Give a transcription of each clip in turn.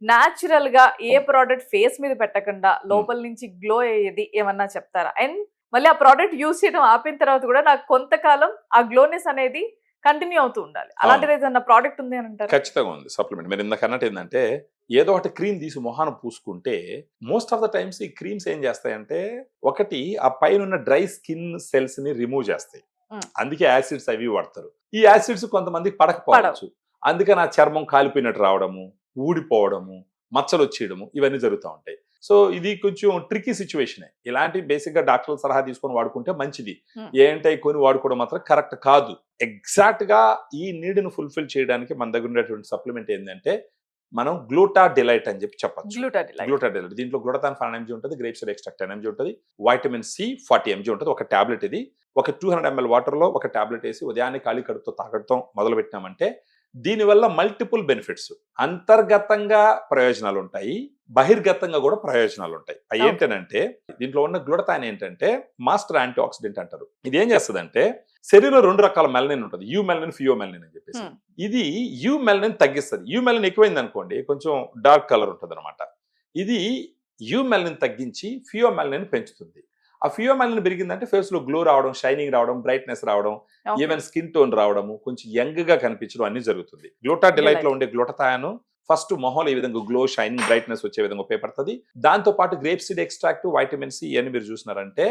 Natural గా ఏ product face మీద పెట్టకుండా లోపల నుంచి గ్లో అయ్యేది ఏమన్నా చెప్తారా? అండ్ మళ్ళీ ఆ ప్రోడక్ట్ యూస్ చేయడం ఆపిన తర్వాత కూడా నాకు కొంతకాలం ఆ గ్లోనెస్ అనేది కంటిన్యూ అవుతూ ఉండాలి. అలాంటిది ఏదైనా ప్రోడక్ట్ ఉంది అని అంటారా? ఖచ్చితంగా ఉంది సప్లిమెంట్. మీరు ఇందాక అన్నట్టు ఏంటంటే ఏదో ఒకటి క్రీమ్ తీసి మొహాన పూసుకుంటే మోస్ట్ ఆఫ్ ద టైమ్స్ ఈ క్రీమ్స్ ఏం చేస్తాయంటే ఒకటి ఆ పైన ఉన్న డ్రై స్కిన్ సెల్స్ ని రిమూవ్ చేస్తాయి. అందుకే యాసిడ్స్ అవి వాడతారు. ఈ యాసిడ్స్ కొంతమందికి పడకపోవచ్చు. అందుకని ఆ చర్మం కాలిపోయినట్టు రావడము, ఊడిపోవడము, మచ్చలు వచ్చేయడము ఇవన్నీ జరుగుతూ ఉంటాయి. సో ఇది కొంచెం ట్రికీ సిచ్యువేషనే. ఇలాంటి బేసిక్ గా డాక్టర్ల సలహా తీసుకొని వాడుకుంటే మంచిది. ఏంటై కొని వాడుకోవడం మాత్రం కరెక్ట్ కాదు. ఎగ్జాక్ట్ గా ఈ నీడ్ ను ఫుల్ఫిల్ చేయడానికి మన దగ్గర ఉండేటువంటి సప్లిమెంట్ ఏంటంటే మనం గ్లూటా డిలైట్ అని చెప్పచ్చు. గ్లూటా డిలైట్ దీంట్లో గ్లూటాథాన్ 5 mg ఉంటుంది, గ్రేప్ సీడ్ ఎక్స్ట్రాక్ట్ 10 mg ఉంటుంది, వైటమిన్ సి 40 mg ఉంటుంది. ఒక టాబ్లెట్ ఇది. ఒక 200 ml వాటర్ లో ఒక టాబ్లెట్ వేసి ఉదయాన్నే ఖాళీ కడుపుతో తాగడం మొదలు పెట్టినామంటే దీనివల్ల మల్టిపుల్ బెనిఫిట్స్, అంతర్గతంగా ప్రయోజనాలు ఉంటాయి, బహిర్గతంగా కూడా ప్రయోజనాలు ఉంటాయి. అవి ఏంటంటే దీంట్లో ఉన్న గ్లూటాథాన్ ఏంటంటే మాస్టర్ యాంటీ ఆక్సిడెంట్ అంటారు. ఇది ఏం చేస్తుందంటే శరీరంలో 2 రకాల మెలనిన్ ఉంటుంది, యూ మెలనిన్, ఫియో మెలనిన్ అని చెప్పేసి. ఇది యూ మెలనిన్ తగ్గిస్తుంది. యూ మెలనిన్ ఎక్కువైంది అనుకోండి కొంచెం డార్క్ కలర్ ఉంటుంది అనమాట. ఇది యూ మెలనిన్ తగ్గించి ఫియో మెలనిన్ పెంచుతుంది. ఆ ఫియో మెలనిన్ పెరిగిందంటే ఫేస్ లో గ్లో రావడం, షైనింగ్ రావడం, బ్రైట్నెస్ రావడం, ఈవెన్ స్కిన్ టోన్ రావడము, కొంచెం యంగ్ గా కనిపించడం అన్ని జరుగుతుంది. గ్లూటా డిలైట్ లో ఉండే గ్లూటాథాన్ ఫస్ట్ మొహంలో ఈ విధంగా గ్లో, షైనింగ్, బ్రైట్నెస్ వచ్చే విధంగా ఉపయోగపడుతుంది. దాంతో పాటు grape seed extract, vitamin C అని మీరు చూసినారంటే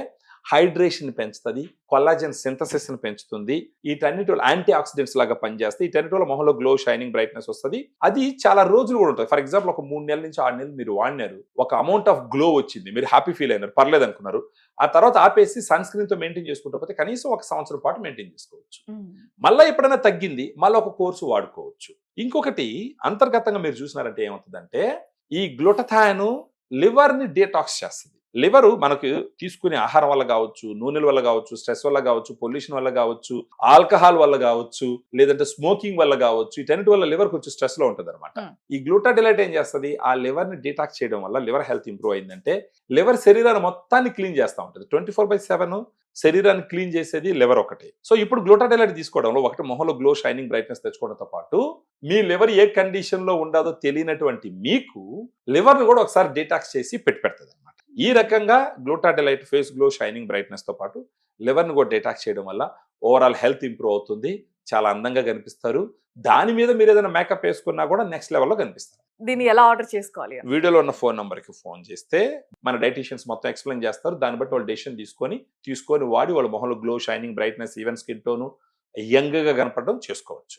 హైడ్రేషన్ పెంచుతుంది, కొల్లాజన్ సింథసిస్ ని పెంచుతుంది. వీటన్నిటి యాంటీ ఆక్సిడెంట్స్ లాగా పనిచేస్తాయి. వీటన్నిటి వల్ల మొహంలో గ్లో, షైనింగ్, బ్రైట్నెస్ వస్తుంది. అది చాలా రోజులు కూడా ఉంటుంది. ఫర్ ఎగ్జాంపుల్ ఒక 3 నెలల నుంచి 6 నెలలు మీరు వాడినారు, ఒక అమౌంట్ ఆఫ్ గ్లో వచ్చింది, మీరు హ్యాపీ ఫీల్ అయినారు, పర్లేదు అనుకున్నారు. ఆ తర్వాత ఆపేసి సన్ స్క్రీన్ తో మెయింటైన్ చేసుకుంటూ పోతే కనీసం 1 సంవత్సరం పాటు మెయింటైన్ చేసుకోవచ్చు. మళ్ళీ ఎప్పుడైనా తగ్గింది మళ్ళీ ఒక కోర్సు వాడుకోవచ్చు. ఇంకొకటి అంతర్గతంగా మీరు చూసినారంటే ఏమవుతుందంటే ఈ గ్లూటాథాన్ లివర్ ని డీటాక్స్ చేస్తుంది. లివర్ మనకు తీసుకునే ఆహారం వల్ల కావచ్చు, నూనెల వల్ల కావచ్చు, స్ట్రెస్ వల్ల కావచ్చు, పొల్యూషన్ వల్ల కావచ్చు, ఆల్కహాల్ వల్ల కావచ్చు, లేదంటే స్మోకింగ్ వల్ల కావచ్చు, వీటన్నిటి వల్ల లివర్ కొంచెం స్ట్రెస్ లో ఉంటుంది అనమాట. ఈ గ్లూటా డిలైట్ ఏం చేస్తుంది, ఆ లివర్ ని డీటాక్స్ చేయడం వల్ల లివర్ హెల్త్ ఇంప్రూవ్ అయిందంటే లివర్ శరీరాన్ని మొత్తాన్ని క్లీన్ చేస్తూ ఉంటుంది. 24/7 శరీరాన్ని క్లీన్ చేసేది లివర్ ఒకటి. సో ఇప్పుడు గ్లూటా డిలైట్ తీసుకోవడంలో ఒకటి మొహంలో గ్లో, షైనింగ్, బ్రైట్నెస్ తెచ్చుకోవడంతో పాటు మీ లివర్ ఏ కండిషన్ లో ఉండదో తెలియనటువంటి మీకు లివర్ ను కూడా ఒకసారి డీటాక్స్ చేసి పెడుతుంది అనమాట. ఈ రకంగా Gluta Delight face glow, shining, brightness తో పాటు లివర్ ను కూడా డీటాక్స్ చేయడం వల్ల ఓవరాల్ హెల్త్ ఇంప్రూవ్ అవుతుంది. చాలా అందంగా కనిపిస్తారు. దాని మీద మీరు ఏదైనా మేకప్ వేసుకున్నా కూడా నెక్స్ట్ లెవెల్లో కనిపిస్తారు. దీన్ని ఎలా ఆర్డర్ చేసుకోవాలి? వీడియోలో ఉన్న ఫోన్ నంబర్ కి ఫోన్ చేస్తే మన డైటీషియన్స్ మొత్తం ఎక్స్ప్లెయిన్ చేస్తారు. దాన్ని బట్టి వాళ్ళు డెసిషన్ తీసుకొని వాడి వాళ్ళ మొహంలో glow, shining, brightness, even skin tone young గా కనపడడం చేసుకోవచ్చు.